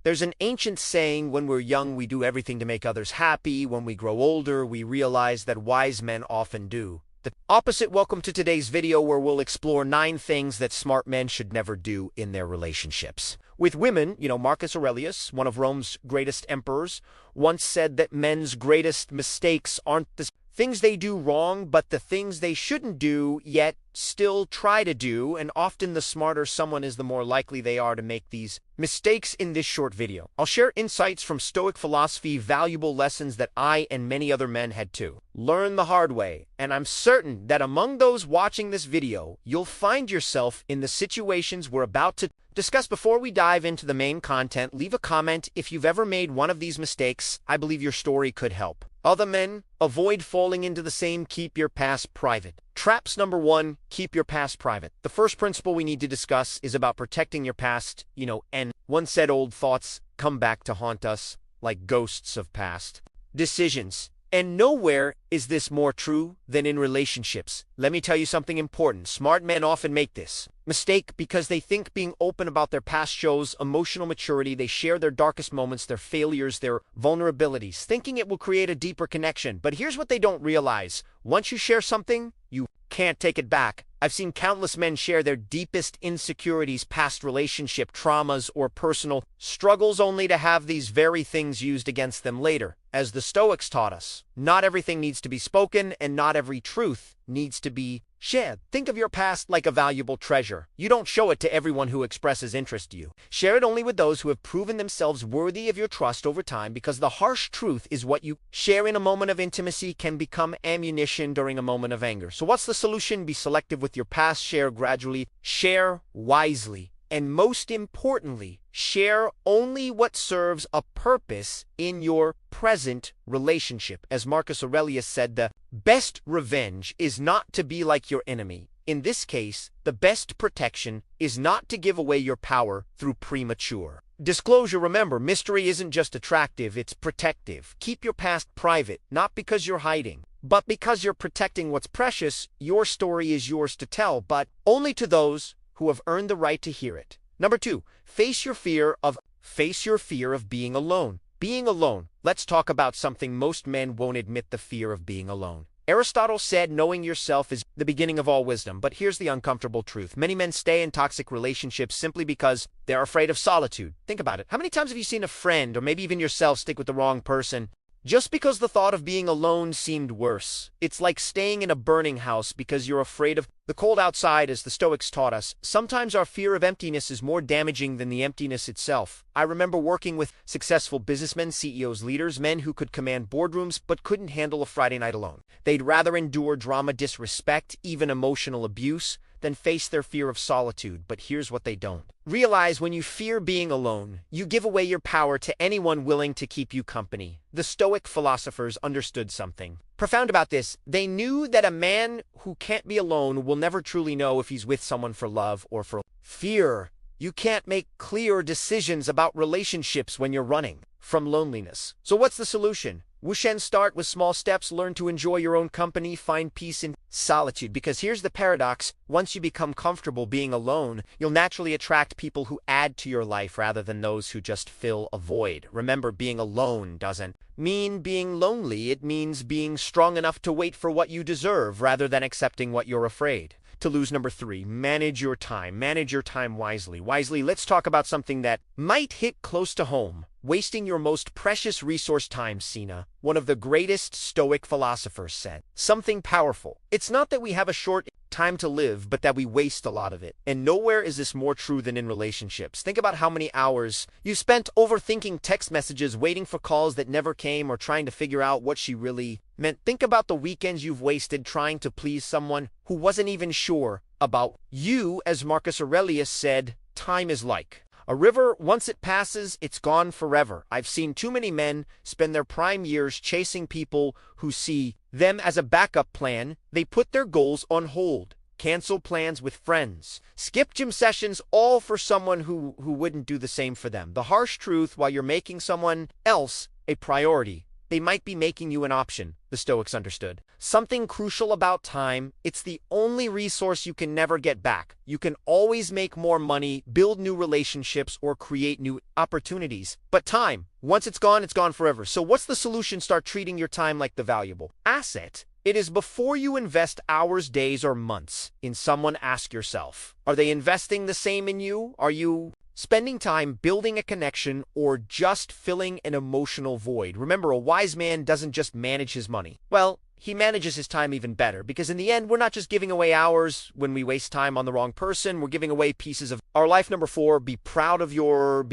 There's an ancient saying, when we're young, we do everything to make others happy. When we grow older, we realize that wise men often do the opposite. Welcome to today's video, where we'll explore 9 things that smart men should never do in their relationships. With women, Marcus Aurelius, one of Rome's greatest emperors, once said that men's greatest mistakes aren't the things they do wrong, but the things they shouldn't do, yet still try to do, and often the smarter someone is, the more likely they are to make these mistakes. In this short video, I'll share insights from Stoic philosophy, valuable lessons that I and many other men had to learn the hard way, and I'm certain that among those watching this video, you'll find yourself in the situations we're about to discuss. Before we dive into the main content, leave a comment if you've ever made one of these mistakes. I believe your story could help other men. Avoid falling into the same. Keep your past private. Traps number 1, keep your past private. The first principle we need to discuss is about protecting your past. And one said old thoughts come back to haunt us like ghosts of past decisions. And nowhere is this more true than in relationships. Let me tell you something important. Smart men often make this mistake because they think being open about their past shows emotional maturity. They share their darkest moments, their failures, their vulnerabilities, thinking it will create a deeper connection. But here's what they don't realize. Once you share something, you can't take it back. I've seen countless men share their deepest insecurities, past relationship traumas, or personal struggles, only to have these very things used against them later. As the Stoics taught us, not everything needs to be spoken, and not every truth needs to be shared. Think of your past like a valuable treasure. You don't show it to everyone who expresses interest to you. Share it only with those who have proven themselves worthy of your trust over time, because the harsh truth is what you share in a moment of intimacy can become ammunition during a moment of anger. So what's the solution? Be selective with your past. Share gradually. Share wisely. And most importantly, share only what serves a purpose in your present relationship. As Marcus Aurelius said, the best revenge is not to be like your enemy. In this case, the best protection is not to give away your power through premature disclosure. Remember, mystery isn't just attractive, it's protective. Keep your past private, not because you're hiding, but because you're protecting what's precious. Your story is yours to tell, but only to those who have earned the right to hear it. Number 2, face your fear of being alone. Being alone. Let's talk about something most men won't admit: the fear of being alone. Aristotle said knowing yourself is the beginning of all wisdom. But here's the uncomfortable truth. Many men stay in toxic relationships simply because they're afraid of solitude. Think about it. How many times have you seen a friend, or maybe even yourself, stick with the wrong person just because the thought of being alone seemed worse? It's like staying in a burning house because you're afraid of the cold outside. As the Stoics taught us, sometimes our fear of emptiness is more damaging than the emptiness itself. I remember working with successful businessmen, CEOs, leaders, men who could command boardrooms but couldn't handle a Friday night alone. They'd rather endure drama, disrespect, even emotional abuse, than face their fear of solitude. But here's what they don't realize: when you fear being alone, you give away your power to anyone willing to keep you company. The Stoic philosophers understood something profound about this. They knew that a man who can't be alone will never truly know if he's with someone for love or for fear. You can't make clear decisions about relationships when you're running from loneliness. So what's the solution? Wushen, start with small steps. Learn to enjoy your own company. Find peace in solitude. Because here's the paradox. Once you become comfortable being alone, you'll naturally attract people who add to your life rather than those who just fill a void. Remember, being alone doesn't mean being lonely. It means being strong enough to wait for what you deserve rather than accepting what you're afraid to lose. Number 3, manage your time. Manage your time wisely. Let's talk about something that might hit close to home. Wasting your most precious resource, time. Sina, one of the greatest Stoic philosophers, said something powerful. It's not that we have a short time to live, but that we waste a lot of it. And nowhere is this more true than in relationships. Think about how many hours you spent overthinking text messages, waiting for calls that never came, or trying to figure out what she really meant. Think about the weekends you've wasted trying to please someone who wasn't even sure about you. As Marcus Aurelius said, time is like a river. Once it passes, it's gone forever. I've seen too many men spend their prime years chasing people who see them as a backup plan. They put their goals on hold, cancel plans with friends, skip gym sessions, all for someone who wouldn't do the same for them. The harsh truth: while you're making someone else a priority, they might be making you an option, the Stoics understood. Something crucial about time, it's the only resource you can never get back. You can always make more money, build new relationships, or create new opportunities. But time, once it's gone forever. So what's the solution? Start treating your time like the valuable asset. It is before you invest hours, days, or months in someone, ask yourself, are they investing the same in you? Are you spending time building a connection or just filling an emotional void? Remember, a wise man doesn't just manage his money. Well, he manages his time even better, because in the end, we're not just giving away hours when we waste time on the wrong person, we're giving away pieces of our life. Number 4, be proud of your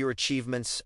achievements.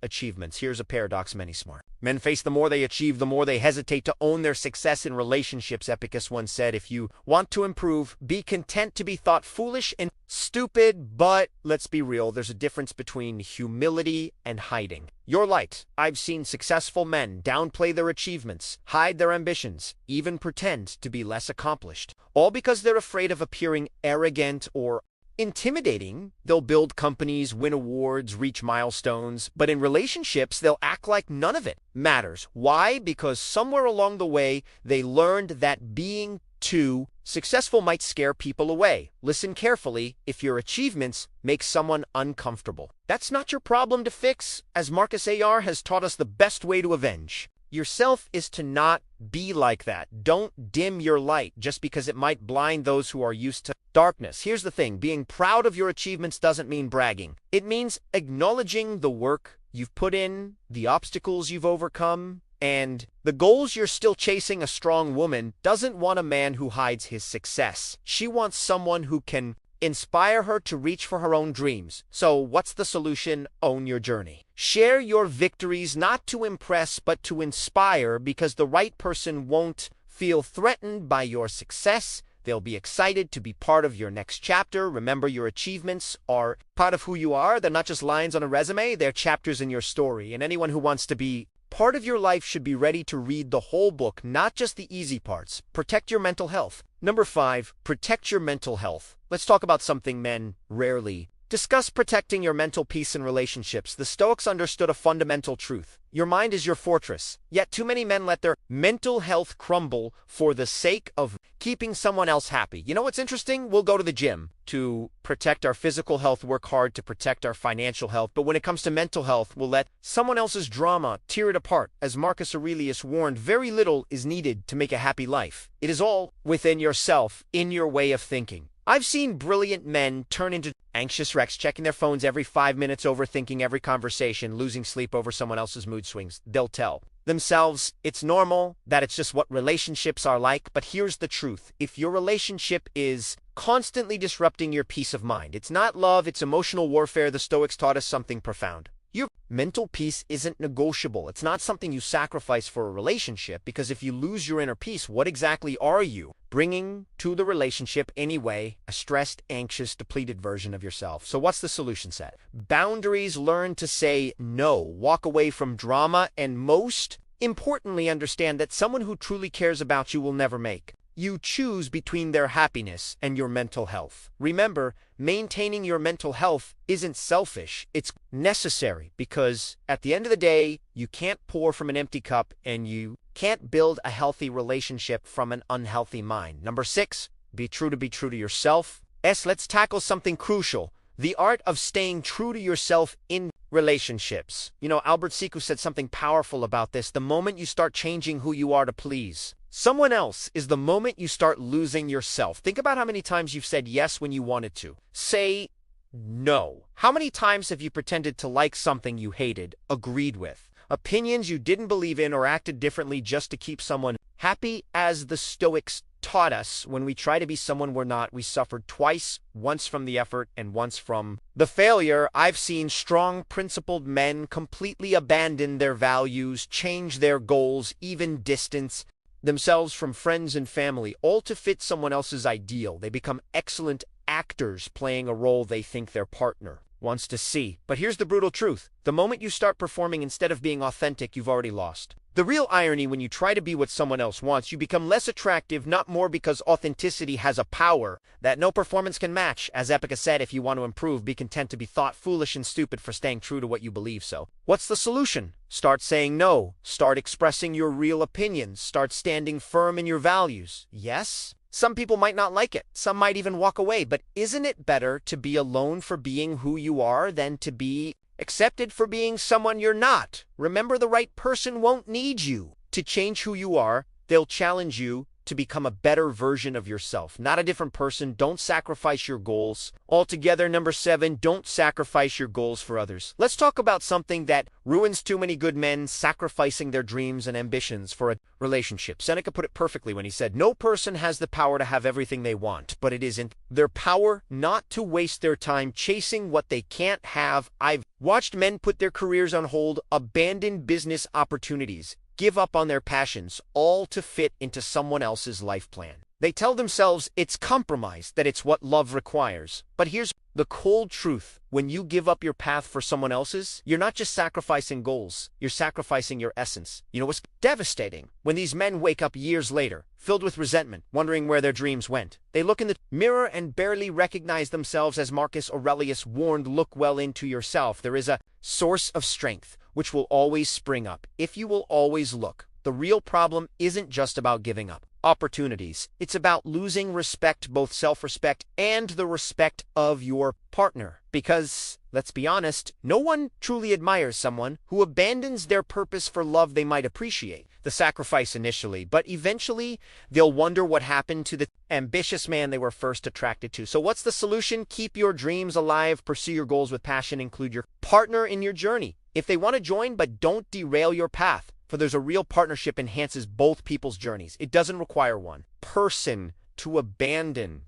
Here's a paradox many smart men face: the more they achieve, the more they hesitate to own their success in relationships. Epicus once said, if you want to improve, be content to be thought foolish and stupid. But let's be real, there's a difference between humility and hiding your light. I've seen successful men downplay their achievements, hide their ambitions, even pretend to be less accomplished, all because they're afraid of appearing arrogant or intimidating. They'll build companies, win awards, reach milestones, but in relationships, they'll act like none of it matters. Why? Because somewhere along the way, they learned that being too successful might scare people away. Listen carefully. If your achievements make someone uncomfortable, that's not your problem to fix. As Marcus A.R. has taught us, the best way to avenge yourself is to not be like that. Don't dim your light just because it might blind those who are used to darkness. Here's the thing: being proud of your achievements doesn't mean bragging. It means acknowledging the work you've put in, the obstacles you've overcome, and the goals you're still chasing. A strong woman doesn't want a man who hides his success. She wants someone who can inspire her to reach for her own dreams. So what's the solution? Own your journey. Share your victories, not to impress, but to inspire, because the right person won't feel threatened by your success. They'll be excited to be part of your next chapter. Remember, your achievements are part of who you are. They're not just lines on a resume, they're chapters in your story. And anyone who wants to be part of your life should be ready to read the whole book, not just the easy parts. Protect your mental health. Number 5, protect your mental health. Let's talk about something men rarely discuss: protecting your mental peace in relationships. The Stoics understood a fundamental truth: your mind is your fortress. Yet too many men let their mental health crumble for the sake of keeping someone else happy. You know what's interesting? We'll go to the gym to protect our physical health, work hard to protect our financial health, but when it comes to mental health, we'll let someone else's drama tear it apart. As Marcus Aurelius warned, very little is needed to make a happy life. It is all within yourself, in your way of thinking. I've seen brilliant men turn into anxious wrecks, checking their phones every 5 minutes, overthinking every conversation, losing sleep over someone else's mood swings. They'll tell themselves it's normal, that it's just what relationships are like. But here's the truth: if your relationship is constantly disrupting your peace of mind, it's not love, it's emotional warfare. The Stoics taught us something profound: your mental peace isn't negotiable. It's not something you sacrifice for a relationship, because if you lose your inner peace, what exactly are you bringing to the relationship anyway? A stressed, anxious, depleted version of yourself. So what's the solution set? Boundaries. Learn to say no. Walk away from drama, and most importantly, understand that someone who truly cares about you will never make you choose between their happiness and your mental health. Remember, maintaining your mental health isn't selfish, it's necessary, because at the end of the day, you can't pour from an empty cup, and you can't build a healthy relationship from an unhealthy mind. Number 6, be true to yourself. Let's tackle something crucial: the art of staying true to yourself in relationships. You know, Albert Siku said something powerful about this: the moment you start changing who you are to please someone else is the moment you start losing yourself. Think about how many times you've said yes when you wanted to say no. How many times have you pretended to like something you hated, agreed with, opinions you didn't believe in, or acted differently just to keep someone happy? As the Stoics taught us, when we try to be someone we're not, we suffered twice: once from the effort and once from the failure. I've seen strong, principled men completely abandon their values, change their goals, even distance themselves from friends and family, all to fit someone else's ideal. They become excellent actors playing a role they think their partner wants to see. But here's the brutal truth: the moment you start performing instead of being authentic, you've already lost. The real irony: when you try to be what someone else wants, you become less attractive, not more, because authenticity has a power that no performance can match. As Epica said, if you want to improve, be content to be thought foolish and stupid for staying true to what you believe. So, what's the solution? Start saying no. Start expressing your real opinions. Start standing firm in your values. Yes? Some people might not like it. Some might even walk away. But isn't it better to be alone for being who you are than to be accepted for being someone you're not? Remember, the right person won't need you to change who you are. They'll challenge you to become a better version of yourself, not a different person. Don't sacrifice your goals altogether. Number 7, don't sacrifice your goals for others. Let's talk about something that ruins too many good men: sacrificing their dreams and ambitions for a relationship. Seneca put it perfectly when he said, "No person has the power to have everything they want, but it isn't their power not to waste their time chasing what they can't have." I've watched men put their careers on hold, abandon business opportunities, give up on their passions, all to fit into someone else's life plan. They tell themselves it's compromise, that it's what love requires. But here's the cold truth: when you give up your path for someone else's, you're not just sacrificing goals, you're sacrificing your essence. You know what's devastating? When these men wake up years later, filled with resentment, wondering where their dreams went. They look in the mirror and barely recognize themselves. As Marcus Aurelius warned, look well into yourself. There is a source of strength which will always spring up if you will always look. The real problem isn't just about giving up opportunities. It's about losing respect, both self-respect and the respect of your partner. Because, let's be honest, no one truly admires someone who abandons their purpose for love. They might appreciate the sacrifice initially, but eventually they'll wonder what happened to the ambitious man they were first attracted to. So what's the solution? Keep your dreams alive, pursue your goals with passion, include your partner in your journey if they want to join, but don't derail your path. For there's a real partnership enhances both people's journeys. It doesn't require one person to abandon.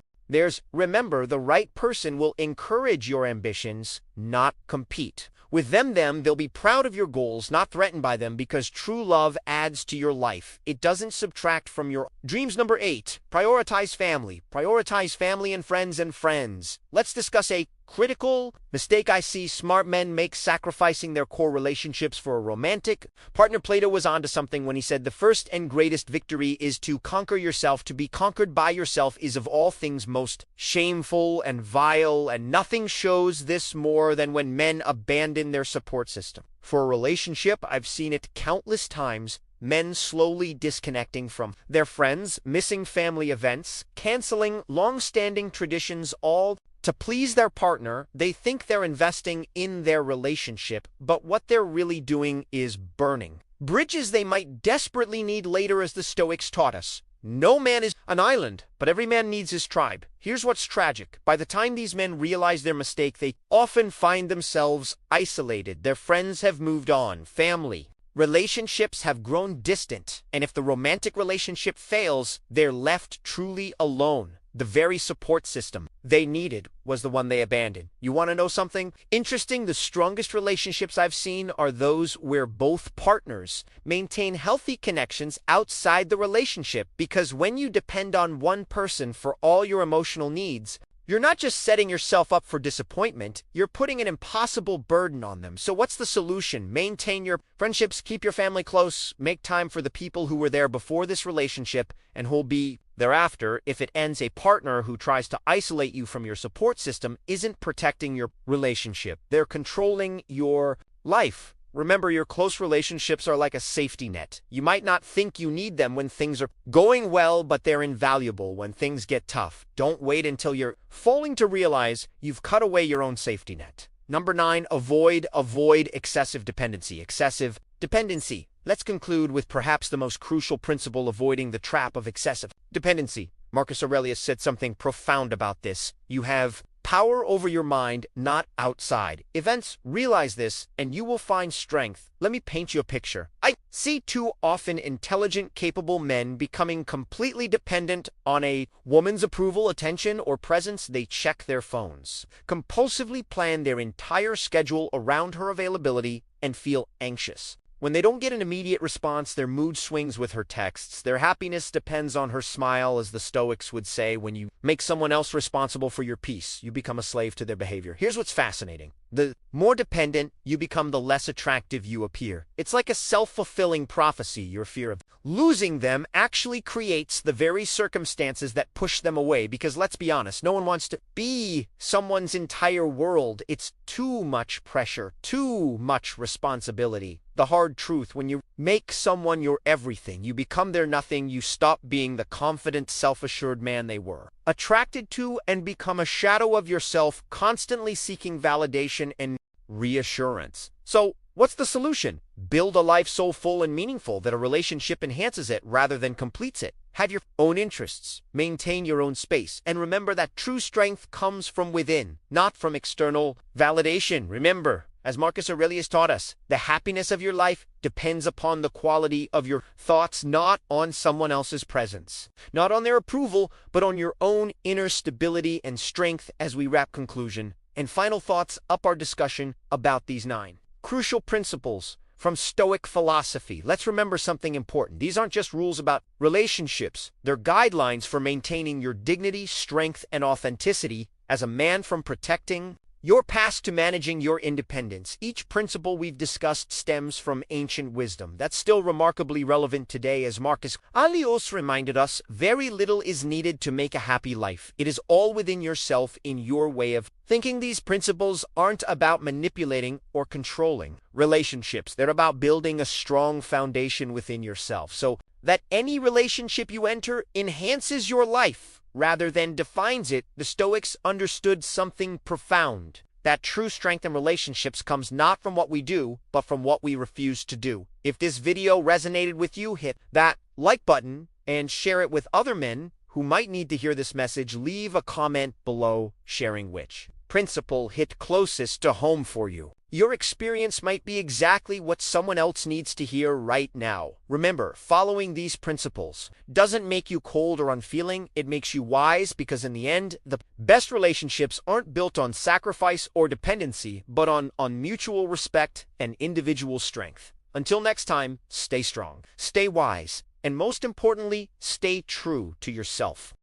Remember, the right person will encourage your ambitions, not compete with them. They'll be proud of your goals, not threatened by them, because true love adds to your life. It doesn't subtract from your dreams. Number 8, prioritize family. Prioritize family and friends. Let's discuss a critical mistake I see smart men make: sacrificing their core relationships for a romantic partner. Plato was onto something when he said the first and greatest victory is to conquer yourself. To be conquered by yourself is of all things most shameful and vile, and nothing shows this more than when men abandon their support system for a relationship. I've seen it countless times: men slowly disconnecting from their friends, missing family events, canceling long-standing traditions, all to please their partner. They think they're investing in their relationship, but what they're really doing is burning bridges they might desperately need later. As the Stoics taught us, no man is an island, but every man needs his tribe. Here's what's tragic: by the time these men realize their mistake, they often find themselves isolated. Their friends have moved on, family relationships have grown distant, and if the romantic relationship fails, they're left truly alone. The very support system they needed was the one they abandoned. You want to know something interesting? The strongest relationships I've seen are those where both partners maintain healthy connections outside the relationship, because when you depend on one person for all your emotional needs, you're not just setting yourself up for disappointment, you're putting an impossible burden on them. So what's the solution? Maintain your friendships, keep your family close, make time for the people who were there before this relationship and who'll be thereafter. If it ends, a partner who tries to isolate you from your support system isn't protecting your relationship. They're controlling your life. Remember, your close relationships are like a safety net. You might not think you need them when things are going well, but they're invaluable when things get tough. Don't wait until you're falling to realize you've cut away your own safety net. Number 9, avoid excessive dependency. Excessive dependency. Let's conclude with perhaps the most crucial principle: avoiding the trap of excessive dependency. Marcus Aurelius said something profound about this. You have power over your mind, not outside events. Realize this, and you will find strength. Let me paint you a picture. I see too often intelligent, capable men becoming completely dependent on a woman's approval, attention, or presence. They check their phones, compulsively plan their entire schedule around her availability, and feel anxious when they don't get an immediate response. Their mood swings with her texts. Their happiness depends on her smile. As the Stoics would say, when you make someone else responsible for your peace, you become a slave to their behavior. Here's what's fascinating. The more dependent you become, the less attractive you appear. It's like a self-fulfilling prophecy. Your fear of losing them actually creates the very circumstances that push them away, because let's be honest, no one wants to be someone's entire world. It's too much pressure, too much responsibility. The hard truth: when you make someone your everything, you become their nothing. You stop being the confident, self-assured man they were attracted to and become a shadow of yourself, constantly seeking validation and reassurance. So, what's the solution? Build a life so full and meaningful that a relationship enhances it rather than completes it. Have your own interests, maintain your own space, and remember that true strength comes from within, not from external validation. Remember, as Marcus Aurelius taught us, the happiness of your life depends upon the quality of your thoughts, not on someone else's presence, not on their approval, but on your own inner stability and strength. As we wrap conclusion and final thoughts up our discussion about these 9 crucial principles from Stoic philosophy, let's remember something important. These aren't just rules about relationships. They're guidelines for maintaining your dignity, strength, and authenticity as a man, from protecting your past to managing your independence. Each principle we've discussed stems from ancient wisdom that's still remarkably relevant today. As Marcus Aurelius reminded us, very little is needed to make a happy life. It is all within yourself, in your way of thinking. These principles aren't about manipulating or controlling relationships. They're about building a strong foundation within yourself, so that any relationship you enter enhances your life rather than defines it. The Stoics understood something profound: that true strength in relationships comes not from what we do, but from what we refuse to do. If this video resonated with you, hit that like button and share it with other men who might need to hear this message. Leave a comment below sharing which principle hit closest to home for you. Your experience might be exactly what someone else needs to hear right now. Remember, following these principles doesn't make you cold or unfeeling. It makes you wise, because in the end, the best relationships aren't built on sacrifice or dependency, but on mutual respect and individual strength. Until next time, stay strong, stay wise, and most importantly, stay true to yourself.